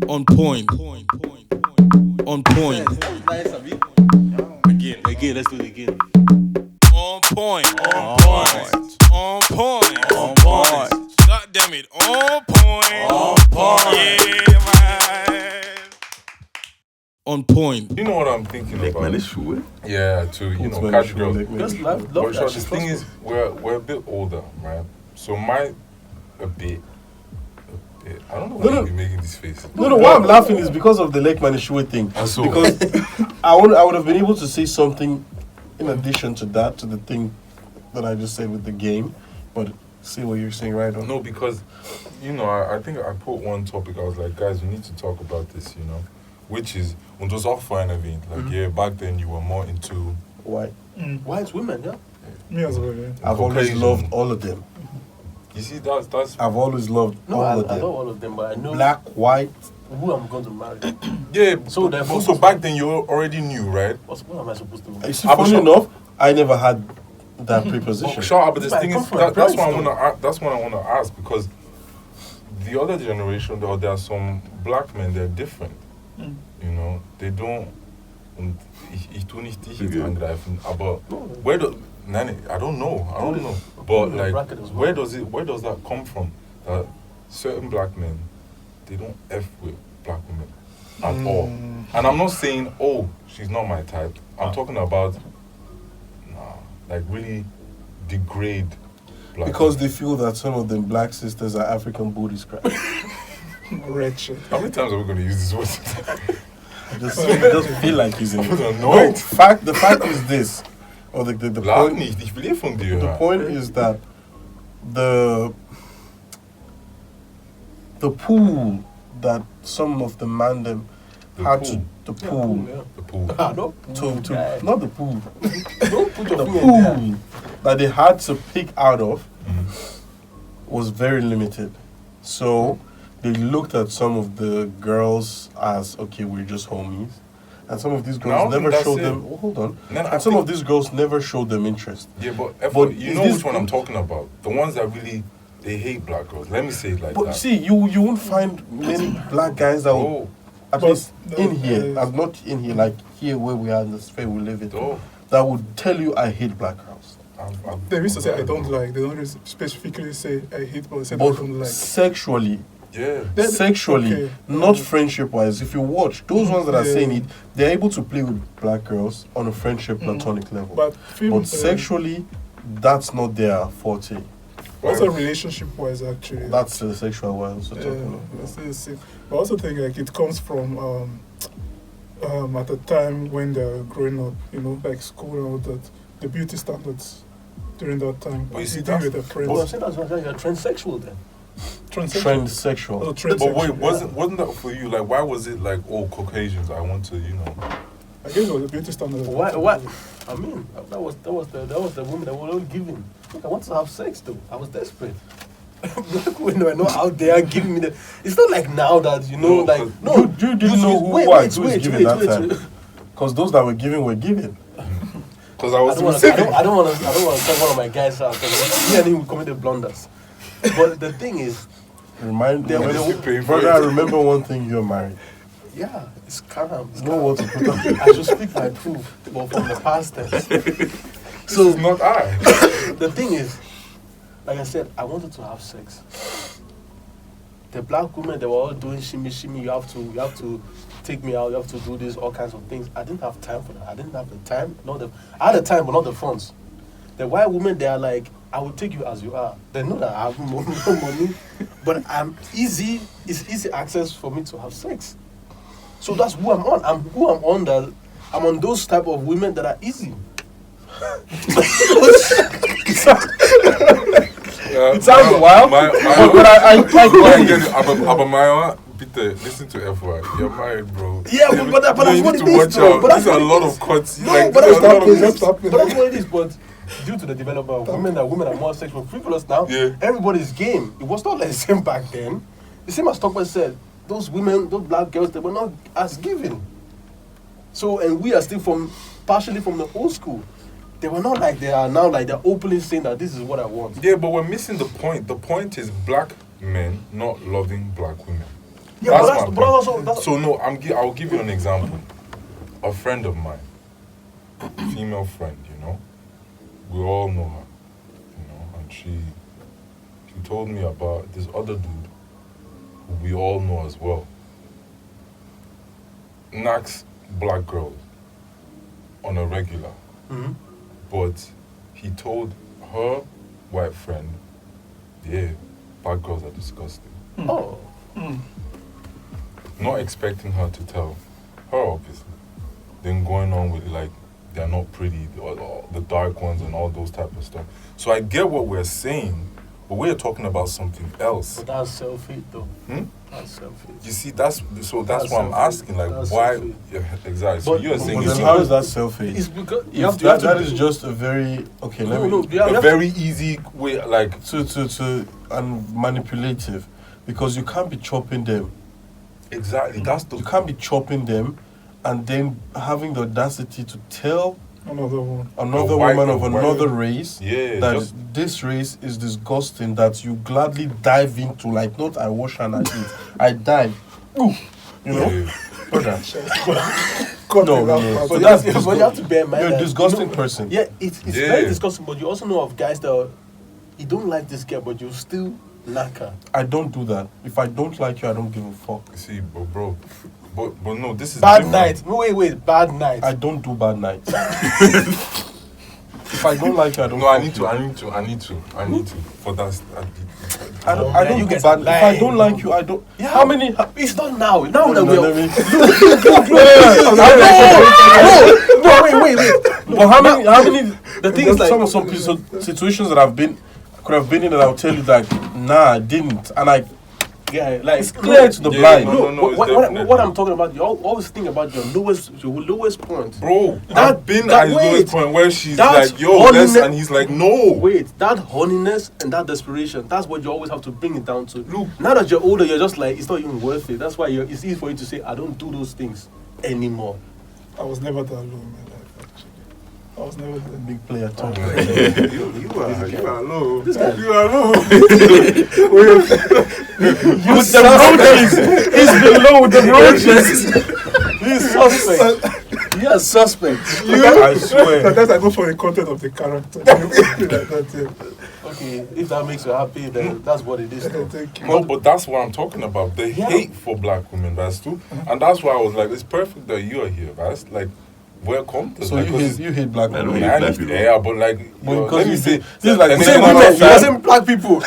On point. On point. Again, let's do it again. On point. On point. On point. On point. God damn it. On point. On point. Yeah, man. On point. You know what I'm thinking about? Människor. Yeah, catch girls. Just love But that. the thing is, we're a bit older, right? So a bit. I don't know why you're making this face. No, why I'm laughing is because of the Lake Manishue thing. So. Because I would have been able to say something in addition to that, to the thing that I just said with the game, but see what you're saying right on. No, because, I think I put one topic, I was like, guys, we need to talk about this, which is, when it was off for anything, back then you were more into... White. White women, yeah? Me as well, yeah. I've always loved all of them. You see, that's... I've always loved No, all I of them. know all of them, but I know Black, white. who I'm going to marry. Yeah, So so back then you already knew, right? What am I supposed to do? You see, funny enough, I never had that preposition. Sure, but the thing is, that's what I want want to ask, because the other generation, there are some black men, they're different. They don't... Und ich tue nicht dich jetzt angreifen, aber I don't know. But where does that come from? That certain black men, they don't F with black women at all. And I'm not saying, she's not my type. I'm talking about, really degrade black Because women. they feel that some of them black sisters are African booty scratch. Wretched. How many times are we going to use this word? It doesn't feel like he's in it. No. The fact is this, or the Lach point. nicht, ich will hier von dir. The point is that the pool that some of the man them had to The pool. not the pool Don't put your the finger pool there. that they had to pick out of was very limited. So they looked at some of the girls as, okay, we're just homies. And some of these girls never showed them... Oh, hold on. And some of these girls never showed them interest. Yeah, but you is know this which one I'm talking about. The ones that really, they hate black girls. Let me say it like But that. see, you won't find many black guys that will, at least in here, I'm not in here, like here where we are in the sphere we live in, that would tell you I hate black girls. They used to say I don't like. They don't specifically say I hate, but they say I don't like. Sexually, Okay. not friendship-wise. If you watch, those ones that are saying it, they're able to play with black girls on a friendship, platonic level. But Sexually, that's not their forte. Also relationship-wise, actually. That's the sexual one. So talking about. That's the same. But I also think it comes from at the time when they're growing up, like school and all that, the beauty standards during that time. But you see, with their friends. Well, I said that's why you're transsexual then. Transsexual. Oh, But wait, wasn't that for you? Like, why was it like, Caucasians, I want to, I guess it was a beauty standard. Why? I mean, that was the woman that were all giving. Look, I want to have sex though. I was desperate. Black women were not out there giving me the. It's not like now that you didn't know who was giving that time. Because those that were giving. Because I was I don't want to take one of my guys out because he and him committed blunders. But the thing is, brother, I remember one thing: you're married. Yeah, it's calm. Know what to put on. I should speak my truth, but from the past tense. So it's not I. The thing is, like I said, I wanted to have sex. The black women, they were all doing shimmy. You have to take me out. You have to do this, all kinds of things. I didn't have time for that. I didn't have the time. I had the time, but not the funds. The white women, they are like, I will take you as you are. They know that I have no money, but it's easy access for me to have sex. So that's who I'm on. I'm on those type of women that are easy. It sounds wild, but I get it. Aber Peter, listen to FY. You're married, bro. Yeah, but that's what it is, bro. But there's a lot of cuts. No, but that's what it is. But due to the development of women are more sexual frivolous now. Yeah. Everybody's game. It was not like the same back then. The same as Stockwell said. Those women, those black girls, they were not as giving. So, and we are still partially from the old school. They were not like they are now, like they're openly saying that this is what I want. Yeah, but we're missing the point. The point is black men not loving black women. Yeah, That's but my but point. also that's So no, I'll give you an example. A friend of mine, female friend, we all know her, and she told me about this other dude who we all know as well. Knacks black girls on a regular, but he told her white friend, yeah, black girls are disgusting. oh. Not expecting her to tell her, obviously. Then going on with like they're not pretty, or the dark ones and all those type of stuff. So I get what we're saying, but we're talking about something else. But that's self-hate though. Hmm? That's self-hate. You see, that's That's why I'm self-hate. asking, like, That's why? self-hate. Yeah, exactly. So But- you're saying But it's then how is that self-hate? It's because If that is just a very okay. Let me a very easy way, like, to and manipulative, because you can't be chopping them. exactly. That's the You can't be chopping them, and then having the audacity to tell Another one. another white- woman of a white- another race Yeah, that just- this race is disgusting, that you gladly dive into, like, not I wash and I eat, I dive. Ooh, you know, yeah. brother. Cut No, it out, yeah. man. So that's but you have to bear in mind you're a that, disgusting person. Yeah, it's Yeah. very disgusting. But you also know of guys that you don't like this girl, but you still like her. I don't do that. If I don't like you, I don't give a fuck. See, but bro, but no, this is Bad different. night. No, wait, bad night. I don't do bad nights. If I don't like you, I don't. No, I fuck need you. to. For that. I don't, Oh, I man, don't you do guys bad. are If I lying. don't like you, I don't. Yeah. How many? It's not now. Now No, that no, we're. let me- No, wait. But how many? How many? The thing is, like, some situations that could have been in, and I'll tell you like, nah, I didn't, and I. yeah, like It's clear to the Yeah, blind. no, it's what definitely- I'm talking about, you always think about your lowest point. Bro, That- I've been that at his wait, lowest point where she's that's like, yo, holiness- let's, and he's like, no. Wait, that honeyness and that desperation, that's what you always have to bring it down to. Look. Now that you're older, you're just like, it's not even worth it. That's why it's easy for you to say, I don't do those things anymore. I was never that low in my life, actually. I was never that. Big player talk. You are low. You are low. With the roaches, he's below the roaches. He's suspect. You're a suspect. I swear. Sometimes I go for the content of the character. That's it. Okay, if that makes you happy, then that's what it is. though. Thank you. No, but that's what I'm talking about. The hate for black women, that's too. And that's why I was like, it's perfect that you are here, that's like, welcome. So like, you hate black I don't women. hate black people. Yeah, but like, But yo, because let me you say, this is like and the then same another women. You're side- saying black people.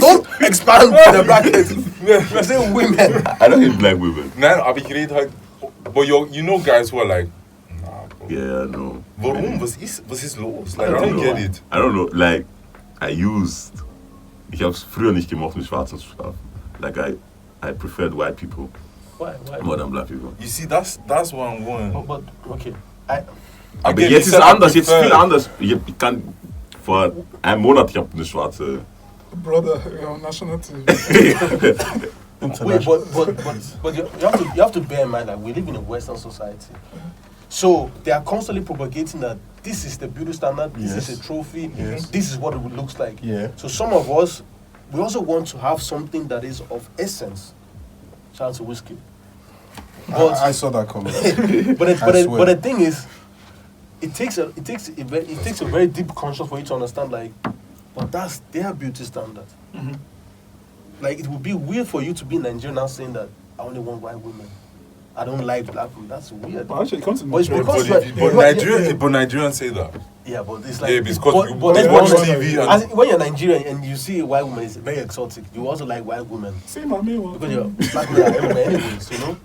Don't expand the bracket. You're saying women. I don't hate black women. Nein, aber ich rede halt, but you know guys who are like, nah, bro. Yeah, no. Warum? Was ist los? Like, I don't don't know. get it. I don't know. Like, ich hab's früher nicht gemocht, mit Schwarzen zu schlafen. Like, I preferred white people Why? more than black people. You see, that's what I'm going. But okay. Aber Again, jetzt you ist es said I anders, jetzt ist prefer- viel anders. Ich kann, vor einem Monat, ich habe eine schwarze. Brother, nationality. Wait, but you have to bear in mind that we live in a Western society. So they are constantly propagating that this is the beauty standard, this Yes. is a trophy, Yes. this is what it looks like. Yeah. So some of us, we also want to have something that is of essence. Shout out to whiskey. But I saw that comment. but the thing is, it takes a very deep conscience for you to understand, like, but that's their beauty standard. Like, it would be weird for you to be in Nigeria now saying that I only want white women, I don't like black women. That's weird. But actually, it comes to But it's Nigeria. because But Nigerians say that. yeah, but it's like Yeah, because you let's be watch honest, TV and- as when you're Nigerian and you see a white woman, it's very exotic. You also like white women. Same, I mean, Because you're black women are everywhere anyways, you know.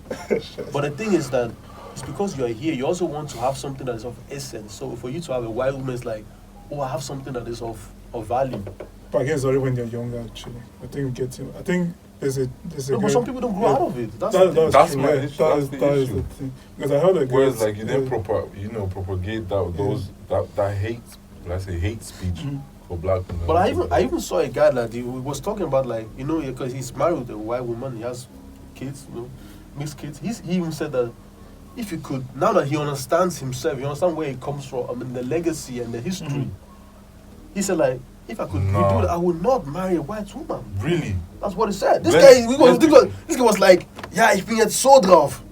But the thing is that it's because you're here. You also want to have something that is of essence. So for you to have a white woman, it's like, oh, I have something that is of value. But again, it's already when they're younger, actually. I think I think there's a No, but some people don't grow out of it. That's the thing. That's true, my yeah. issue, that's the That is issue. the thing. Because I heard a Whereas, girl- like, you then propagate that hate, let's say hate speech for black women. But I even saw a guy that he was talking about, like, you know, because he's married with a white woman, he has kids, you know, mixed kids. He even said that if he could, now that he understands himself, he understands where he comes from, I mean, the legacy and the history. He said, like, if I could No. redo it, I would not marry a white woman. Really? That's what he said. This Let's- this guy was like, yeah, ich bin jetzt so drauf.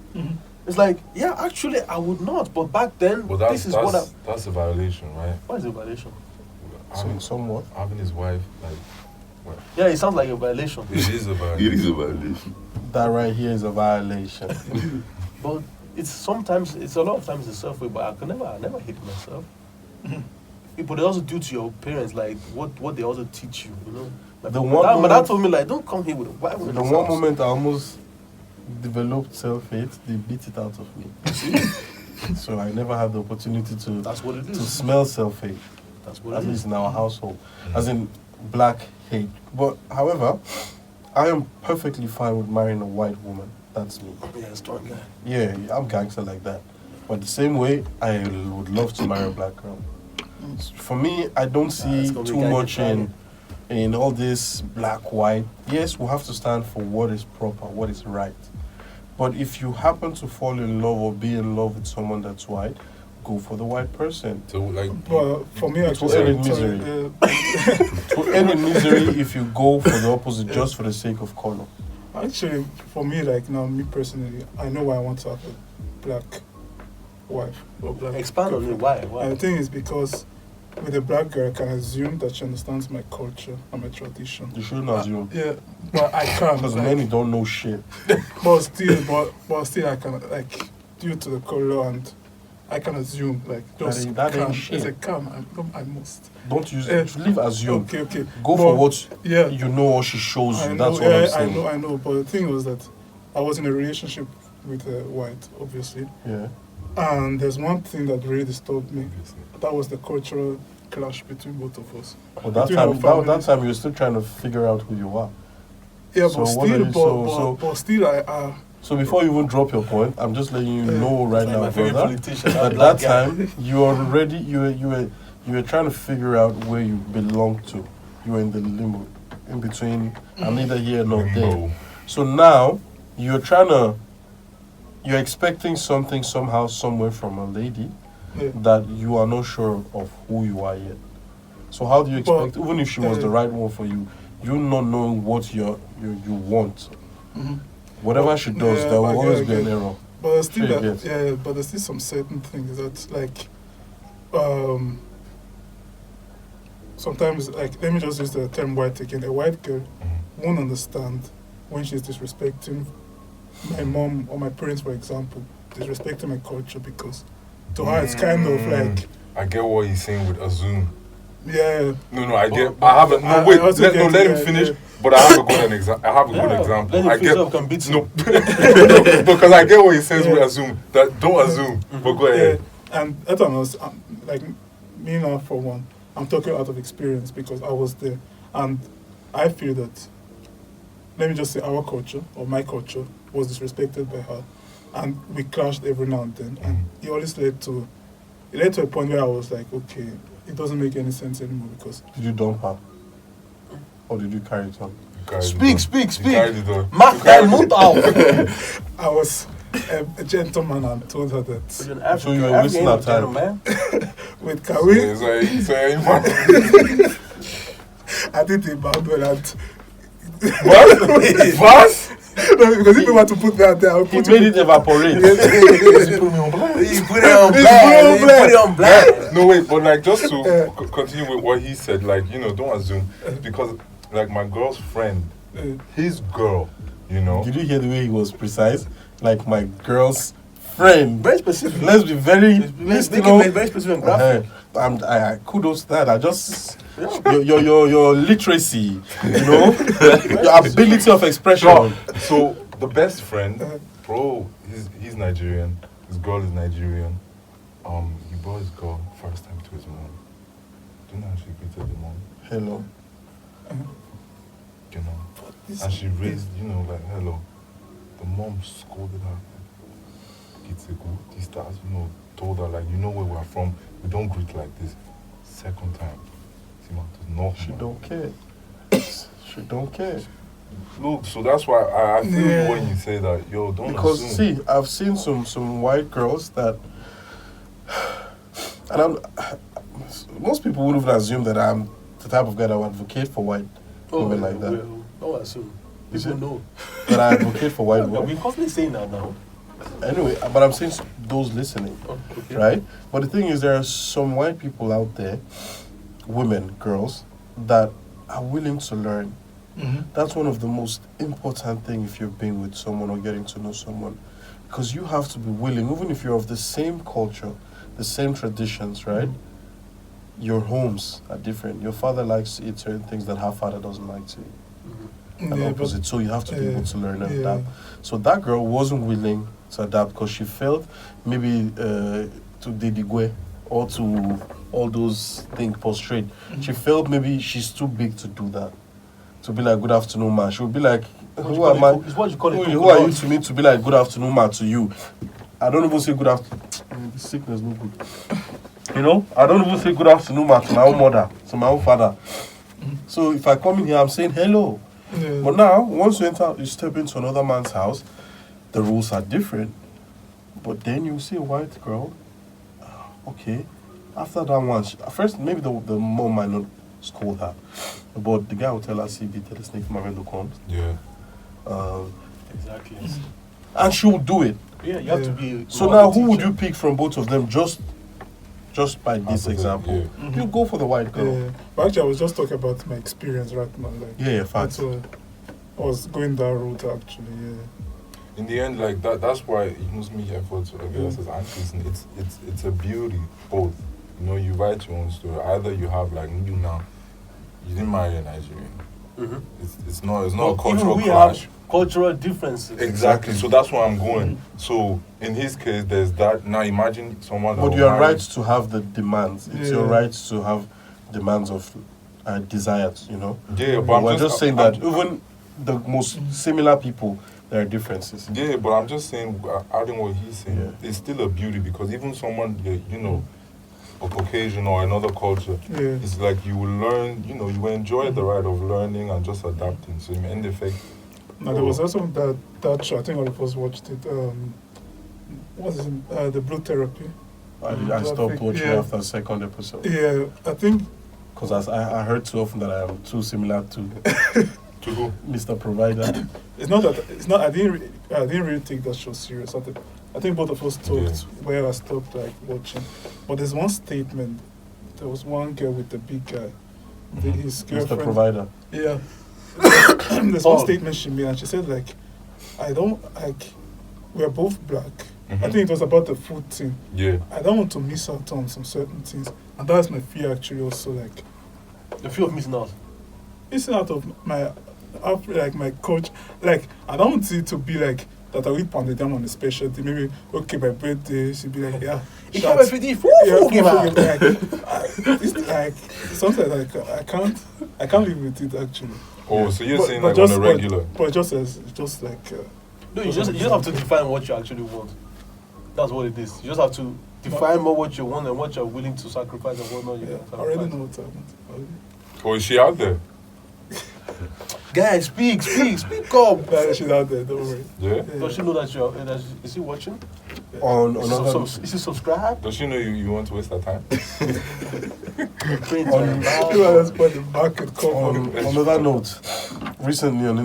It's like, yeah, actually, I would not. But back then, But this is what I. that's a violation, right? What is a violation? Somewhat. Having his wife, like, well, Yeah, it sounds like a violation. it is a It violation. is a violation. That right here is a violation. But it's a lot of times it's self-way, but I never hate myself. But it also due to your parents, like what they also teach you, you know. Like The my one dad, my dad moment- told me like, don't come here with a white woman. The one moment I almost developed self-hate, they beat it out of me. So I never had the opportunity to That's what it to is. smell self-hate, That's what at it least is. in our household, as in black hate. But however, I am perfectly fine with marrying a white woman. That's me. Yeah, strong guy. Yeah, I'm gangster like that. But the same way, I would love to marry a black girl. For me, I don't see it's gonna be too gang much Italian. in all this black, white. Yes, we have to stand for what is proper, what is right. But if you happen to fall in love or be in love with someone that's white, go for the white person. So, like, But for me, actually, end in misery. To end in misery if you go for the opposite just for the sake of color. actually, for me, like now, me personally, I know why I want to have a black wife or black. Expand on it. girlfriend. Why? And the thing is because with a black girl, I can assume that she understands my culture and my tradition. You shouldn't assume. Yeah, but I can't. Because like, many don't know shit. but still, I can like due to the color and I can assume like just That ain't calm. shit. It's a calm. I must. Don't use Eh, leave assume. Okay. Go But, for what Yeah. you know or she shows I you. know, That's what I'm yeah, saying. I know. But the thing was that I was in a relationship with a white, obviously, Yeah. and there's one thing that really disturbed me. That was the cultural clash between both of us. But that Between our time, that families. time you were still trying to figure out who you are. Yeah, So but what are still, you- so- but still, I So before you even drop your point, I'm just letting you know right Like now, my favorite brother, politician. that black that guy. time you already you were trying to figure out where you belong to. You were in the limbo, in between. I'm neither here nor there. limbo. So now you're expecting something somehow, somewhere from a lady yeah. that you are not sure of who you are yet. So how do you expect, But, even if she was the right one for you, you not knowing what you want? Mhm. Whatever she does, Yeah, there will I get- always I be an get. error. But there's still Sure, that, yes. yeah, but there's still some certain things that like sometimes like let me just use the term white again. A white girl won't understand when she's disrespecting my mom or my parents, for example, disrespecting my culture because to her it's kind of like I get what he's saying with assume. yeah. No, I get. But- I have a, no. I Wait, also let get him it, finish. yeah. But I have a good example. I have a good Yeah, example. let I him finish get. up, can beat you. No, because I get what he says with Yeah. assume. That don't assume. But go ahead. Yeah, and that time I was like me now for one, I'm talking out of experience because I was there, and I feel that let me just say our culture or my culture was disrespected by her, and we clashed every now and then, and it always led to a point where I was like, okay, it doesn't make any sense anymore because Did you dump her? Or did you carry it on? You carried it Speak, on. speak, You speak. carried it on. Mach You dein carried Mund auf. I was a gentleman and told her that You're an African, So you were wasting our time. man. with Kawi, I did a bad well and What? no, because if you want to put me out there, I'll He put made it evaporate. You put it on blast. You put it on blast. No, wait, but like just to continue with what he said, like, you know, don't assume. Because, like, my girl's friend, his girl, you know. Did you hear the way he was precise? Like my girl's friend. Very specific. Let's be very, Let's make you know, it very specific and graphic. I kudos to that. I just your literacy, you know, your ability of expression. So the best friend, bro, he's Nigerian. His girl is Nigerian. He brought his girl first time to his mom. Do you know how she greeted the mom? Hello. You know, and she raised, you know, like hello. The mom scolded her. It's a good. These stars, you know, told her like, you know where we're from. We don't greet like this. Second time, Sima does not. She don't care. She don't care. Look, so that's why I feel Yeah. you when you say that, yo, don't Because assume. see, I've seen some white girls that, and most people would have assumed that I'm the type of guy that would advocate for white women like that. No, assume. Is People it? know. That I advocate for white We're women. constantly saying that now. Anyway, but I'm saying those listening, Okay. right? But the thing is, there are some white people out there, women, girls, that are willing to learn. That's one of the most important things if you're being with someone or getting to know someone. Because you have to be willing, even if you're of the same culture, the same traditions, right? Your homes are different. Your father likes to eat certain things that her father doesn't like to eat. And opposite. So you have to be able to learn and adapt. So that girl wasn't willing to adapt because she felt maybe to Dedigwe or to all those things prostrate. She felt maybe she's too big to do that. To be like, good afternoon, ma. She would be like, who am I? It's what you call it. Who are you to me to be like, good afternoon, ma, to you? I don't even say good afternoon. This sickness no good. You know, I don't even say good afternoon, ma, to my own mother, to my own father. So if I come in here, I'm saying hello. But now, once you step into another man's house, the rules are different. But then you see a white girl, okay. After that one, first maybe the mom might not scold her, but the guy will tell her, see, tell the snake my window comes. Yeah. Exactly. And she will do it. Yeah, you have to be. So now, who would you pick from both of them? Just by this Opposite, example, yeah. you go for the white girl. Yeah. But actually, I was just talking about my experience right now. Like, Yeah, facts. that's what I was going that route actually. Yeah. In the end, like that's why it moves me effort to as aunties. It's a beauty both. You know, you write your own story. Either you have like you now, you didn't marry a Nigerian. It's not a cultural we clash. have cultural differences. Exactly. So that's where I'm going. So in his case, there's that. Now imagine someone. But that you are married- right to have the demands. It's your right to have demands of desires, you know. Yeah, but We're I'm just saying that I'm- even the most similar people, there are differences. Yeah, but I'm just saying, adding what he's saying, Yeah. it's still a beauty because even someone, you know, of Caucasian or another culture, Yeah. it's like you will learn, you know, you will enjoy the ride of learning and just adapting. So in the end effect, Now there was also that show. I think all of us watched it. What's it? The Blue Therapy. I stopped watching Yeah. after the second episode Yeah, I think. because I heard too often that I am too similar to to go. Mr. Provider. It's not that. It's not. I didn't really take that show serious. I think both of us talked where I stopped like watching. But there's one statement. There was one girl with the big guy. His Mr. girlfriend. Provider. Yeah. There's one statement she made, and she said like, I don't like. We are both black. I think it was about the food thing. Yeah. I don't want to miss out on some certain things, and that's my fear actually. Also, like The fear of missing out. missing out of my coach. Like I don't want it to be like that. I will pound them on a special day. Maybe okay, my birthday. She'll be like, yeah. You that- can't everything. It's like something like I can't live with it actually. Oh, so you're saying But like on a regular? But just like. No, you just have to define what you actually want. That's what it is. You just have to define more what you want and what you're willing to sacrifice and what not you Yeah, can I already sacrifice. know what I want. Or is she out there? Guys, speak up. Nah, she's out there. Don't worry. Yeah? Does she know that you're? Is she watching? On another Is she subscribed? Does she know you want to waste her time? Print On- and You buy. want to put the back and cover. on another note, recently on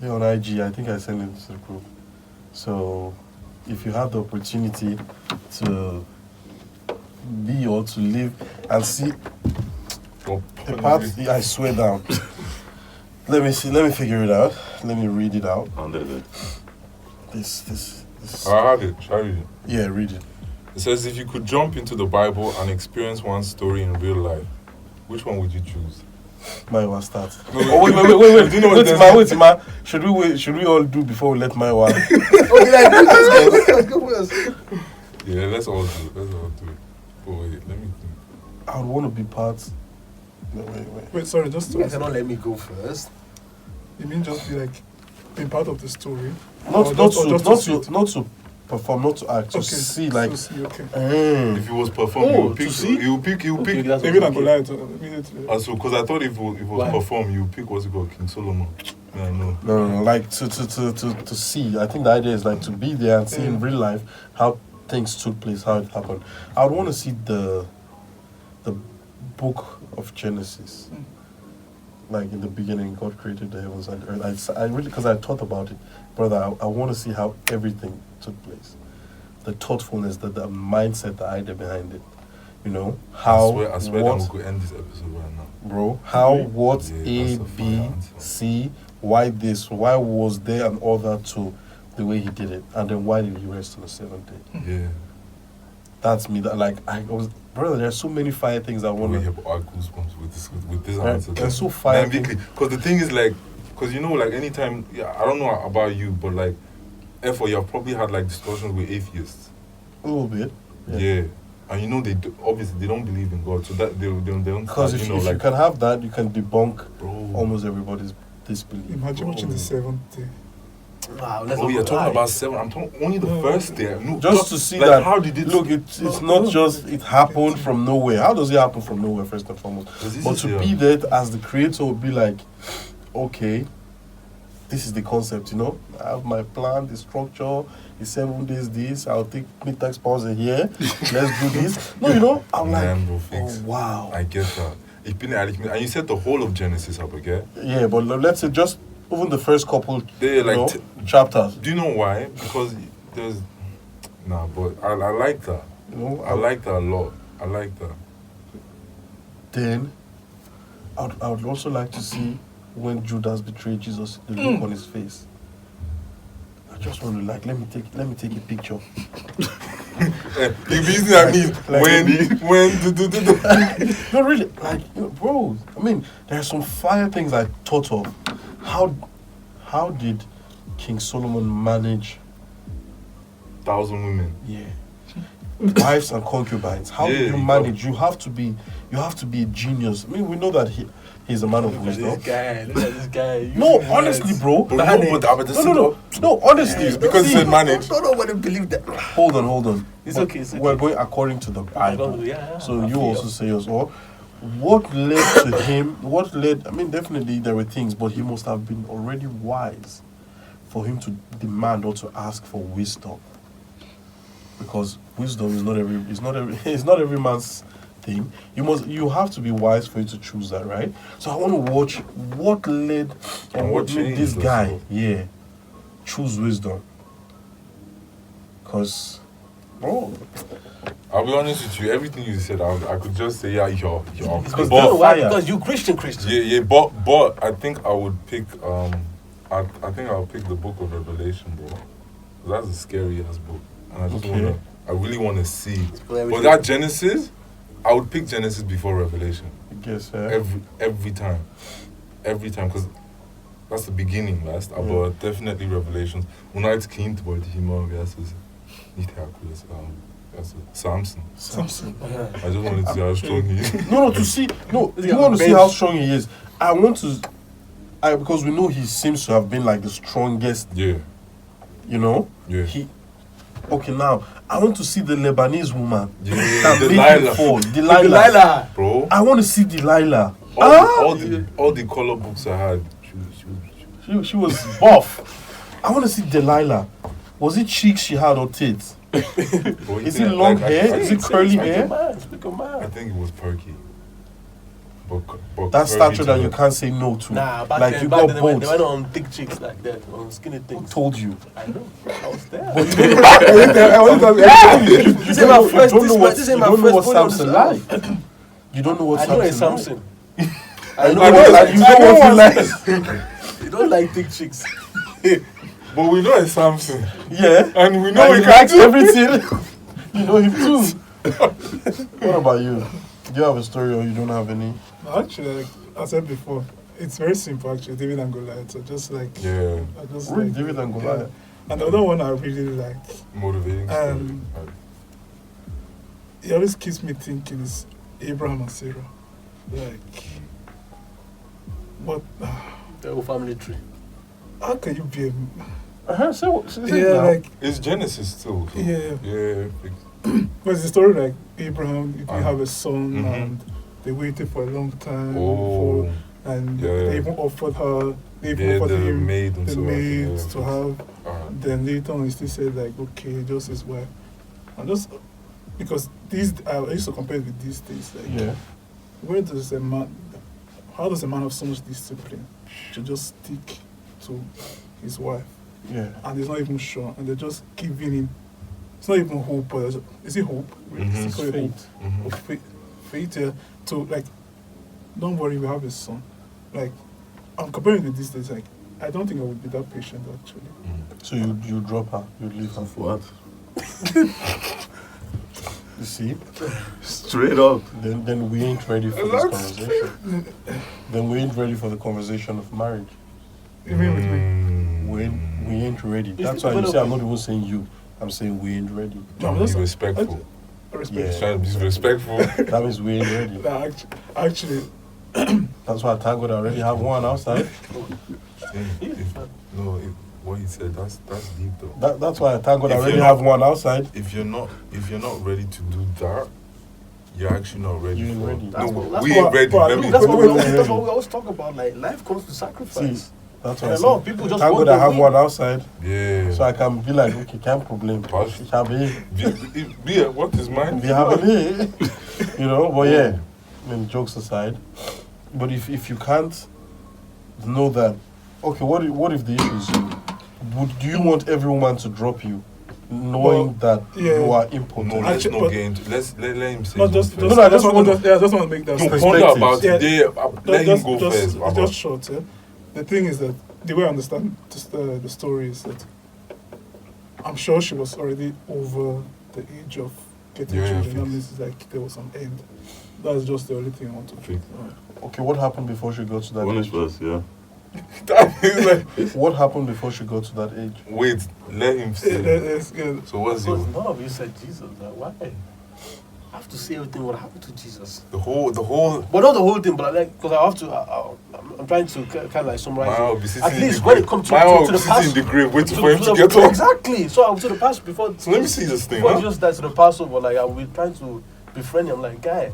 on IG, I think I sent it to the group. So, if you have the opportunity to be or to live and see Oh, the part, I swear down. Let me figure it out. Let me read it out. Under the This. I have it. Shall I read it? Yeah, read it. It says, if you could jump into the Bible and experience one story in real life, which one would you choose? My start. No, Oh wait. Do you know what Wait, ma. Should we all do before we let my one? Let's go first. Yeah, let's all do it. Oh, wait, let me think. I would want to be part. No, wait. Wait, sorry, just You guys cannot let me go first. you mean just be like being part of the story? Not see it? to perform, not to act, to Okay, see like. to see, okay. If it was performed, Oh, you would to pick. see? You pick. Okay, that's Maybe not okay. go lie immediately. Also, because I thought if it was Why? performed, you would pick what's it called, King Solomon. Yeah, no. No, like to see. I think the idea is like to be there and see in real life how things took place, how it happened. I would want to see the book of Genesis, like in the beginning, God created the heavens and earth. I really, because I thought about it, brother. I want to see how everything took place, the thoughtfulness, the mindset, the idea behind it. You know how I swear what, that we could end this episode right now. bro. How what Yeah, A that's a B fire answer. C why this why was there an order to the way he did it, and then why did he rest on the seventh day? Yeah. That's me. That like I was, brother. There's so many fire things I want We to. have our goosebumps with this Right, answer. they're so fire things. Because the thing is like, because you know, like anytime, yeah, I don't know about you, but like, therefore you have probably had like discussions with atheists. A little bit. Yeah. And you know obviously they don't believe in God, so that they don't. Because if, you know, if like, you can have that, you can debunk bro, almost everybody's disbelief. Imagine watching the seventh day. Wow, let's Oh, not you're go talking high. about 7. I'm talking only the first day. No, Just to see like, that. How did it Look, it's not just it happened from nowhere. How does it happen from nowhere? First and foremost, but to be there as the creator would be like, okay, this is the concept. You know, I have my plan, the structure. The 7 days this. I'll take mid-tax pause here. Let's do this. No, you know, I'm Man, like, bro, fix. oh wow. I get that. Ich bin ehrlich mit, and you set the whole of Genesis up, okay? Yeah, but let's say just even the first couple They like you know, chapters. Do you know why? Because there's but I like that. You know, I like that a lot. I like that. Then, I would also like to see when Judas betrayed Jesus, the look on his face. I just want to like let me take a picture. You business I mean when No, really, like you know, bro. I mean, there are some fire things I thought of. How did King Solomon manage? 1,000 women. Yeah. Wives and concubines. How Yeah, did you you manage? You have to be a genius. I mean, we know that he's a man of Look at wisdom. this guy. Look at this guy. No, You honestly, guys. bro. But Manage. No, honestly. It's because he see, said manage. Don't nobody believe that. Hold on. It's okay, it's We're okay. going according to the Bible. Yeah, So I you feel. also say yours. Or what led to him? What led? I mean, definitely there were things, but he must have been already wise for him to demand or to ask for wisdom. Because wisdom is not every man's thing. You have to be wise for you to choose that, right? So I want to watch what led and what made this changed guy, also. choose wisdom. Because, bro, I'll be honest with you, everything you said, I could just say, yeah, you're. Because, But- you know why? fire. Because you Christian. Yeah, but I think I would pick, I think I'll pick the book of Revelation, bro. 'Cause that's a scary ass book. And I just Okay. I really want to see. Well, But that Genesis, I would pick Genesis before Revelation. I guess, Every time. Because that's the beginning, weißt, aber definitely Revelations. Und als Kind wollte ich immer, wie heißt es? Nicht Herkules, wie heißt es? Samson. Samson. I just wanted to see how strong he is. No, to see. No, Is he you on want to the see bench? how strong he is. I want to. Because we know he seems to have been like the strongest. Yeah, You know. yeah. Okay, now I want to see the Lebanese woman Yeah, that made him Delilah. fall. Delilah. Delilah. Bro, I want to see Delilah. all the color books I had, She was buff. I want to see Delilah. Was it cheeks she had or tits? bro, Is it long hair? Is it curly hair? Speak of man. I think it was perky. But That perky stature to that her. you can't say no to. Nah, back like then, you back got then they went both. on thick chicks like that, on skinny Who things. told you? I know. I was there. You This ain't my first. don't know what This ain't my first what point on Samson this like. You don't know what I know it's Samson like. Samson. I know I what know you know what he likes. You don't like thick chicks. But we know it's Samson. Yeah. And we know And he he can likes do everything. You know him too. What about you? Do you have a story or you don't have any? Actually, like I said before, it's very simple actually, David and Goliath. So just like Yeah, I just Really, like David and Goliath. And the other one I really like, motivating story. it always keeps me thinking is Abraham and Sarah. Like what The whole family tree. how can you be Say what? Say it yeah, now. like It's Genesis too. So Yeah. Yeah. there's the story like Abraham, if you Uh-huh. have a son Mhm. and they waited for a long time Oh. and Yeah. they even offered her they even Yeah, offered the him maid and the so maid on. to have. Alright. Then later on, he still said like, okay, just his wife. And just because these, I used to compare it with these days. Like, Yeah. where does a man, how does a man have so much discipline to just stick to his wife? Yeah. And he's not even sure, and they're just giving him. It's not even hope, but is it hope? Mhm. It's called Faith. hope. Mhm. Or faith, yeah. To like, don't worry, we have a son. Like, I'm comparing with these days. Like, I don't think I would be that patient actually. So you drop her, you leave her. What? You see? Straight up. Then we ain't ready for this conversation. Then we ain't ready for the conversation of marriage. Even with me. We ain't ready. That's why you see I'm not even saying you. I'm saying we ain't ready. No, Be that's- respectful. I respect. He's trying to be respectful. That means we ain't ready. Nah, actually, That's why thank God I already have one outside. What he said, that's deep though. That's why thank God I If already you're have one outside. If you're not ready to do that, you're actually not ready. You ain't for ready. That's No, what- that's we what- ain't ready. but Let me- That's What what do we you always talk about. Like, life comes to sacrifice. See, that's what And I a lot of said. people just Thank want God I to have win. one outside, Yeah. so I can be like, okay, can't problem. Pause. Can be What is mine? happy, you know. But yeah, I mean, jokes aside, but if you can't know that, okay, what if the issue is you? Do you want every woman to drop you, knowing that yeah. you are No, important? let's Actually, not but- get into. Let him say. not his just, own just, first. I just want to- I just want to make that No, statement. ponder perspective. about Yeah. it. Let him go first. Baba. Just short, yeah. The thing is that the way I understand the story is that I'm sure she was already over the age of getting Yeah, children. That fix. means it's like there was some end. That's just the only thing I want to Fix. Okay, what happened before she got to that Punish age? first, yeah. That is like, What happened before she got to that age? wait, let him Yeah, say. yeah. So what's Because your none of you said Jesus. Like, why? I have to say everything what happened to Jesus. the whole? But not the whole thing, but like, because I have to, I'm trying to kind of like summarize Man will it. be sitting At in least the when grave. it comes Man will to be the sitting in past. the grave waiting for him to get the, up. exactly. So I was to the past before. So let me see this thing. Before Huh? Jesus died to the Passover, like I will trying to befriend him. I'm like, guy,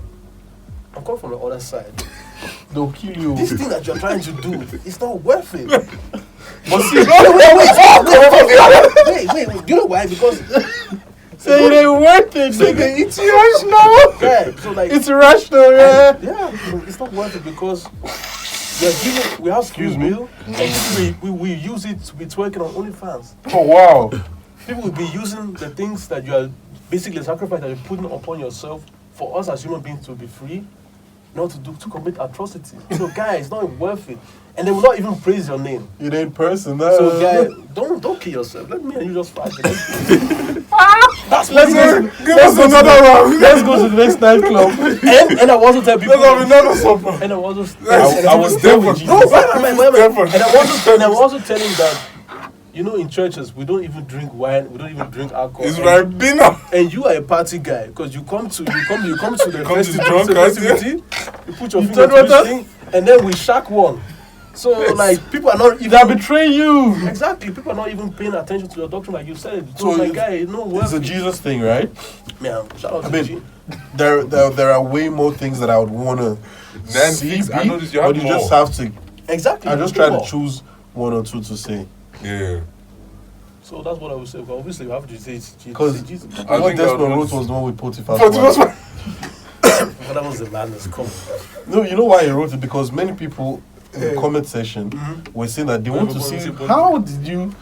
I'm coming from the other side. They'll kill you. This thing that you're trying to do, it's not worth it. But see, wait. You know why? Because say it ain't worth it, nigga. It's irrational. yeah, so like It's irrational, yeah. yeah, it's not worth it because we have Excuse free me? will, and we use it to be twerking on OnlyFans. Oh wow. People will be using the things that you are basically sacrifice that you're putting upon yourself for us as human beings to be free, not to commit atrocity. So guys, it's not worth it. And they will not even praise your name. It ain't person. So guys, don't kill yourself. Let me and you just fight. That's Let's go. Let's go another round. Let's go to the next nightclub. and I want to tell people. Let's have another supper. And I was just. I was there with No, Jesus. wait. And I was also telling that, you know, in churches we don't even drink wine, we don't even drink alcohol. It's and, Ribena. and you are a party guy because you come to the Come to festivity, drunkard, festivity, you put your You finger turn to this thing, and then we shack one. So like people are not They even betray you. exactly. People are not even paying attention to your doctrine like you said. So So my it's- guy, you know what? It's a Jesus thing, right? Man, shout out I to mean, G. there are way more things that I would wanna Then see, fix. I be, noticed you but have you more. just have to. Exactly. I just you try know to what? choose one or two to say. Yeah. So that's what I would say. But obviously, you have to say Because Jesus. I what think I Desmond would wrote want was the one with Potiphar's Potiphar's wife. But that was the madness. Come on. No, you know why he wrote it? Because many people in the Yeah. comment section Mm-hmm. were saying that they want to Everybody see say Bobby. how did you,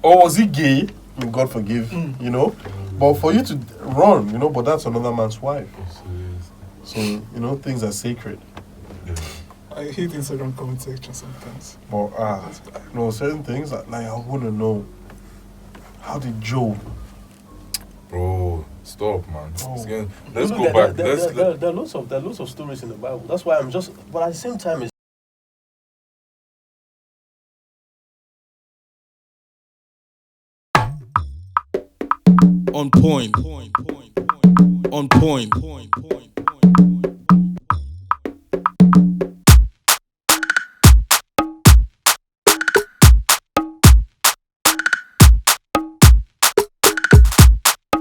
or was he gay? I mean, God forgive, you know. But for you to run, you know, but that's another man's wife. So you know, things are sacred. I hate Instagram comment section sometimes. But no, certain things like I want to know. How did Job? Bro, stop, man. Oh. It's getting- Let's Look, go back. There Let's. are lots of stories in the Bible. That's why I'm just. But at the same time, it's On point. On point.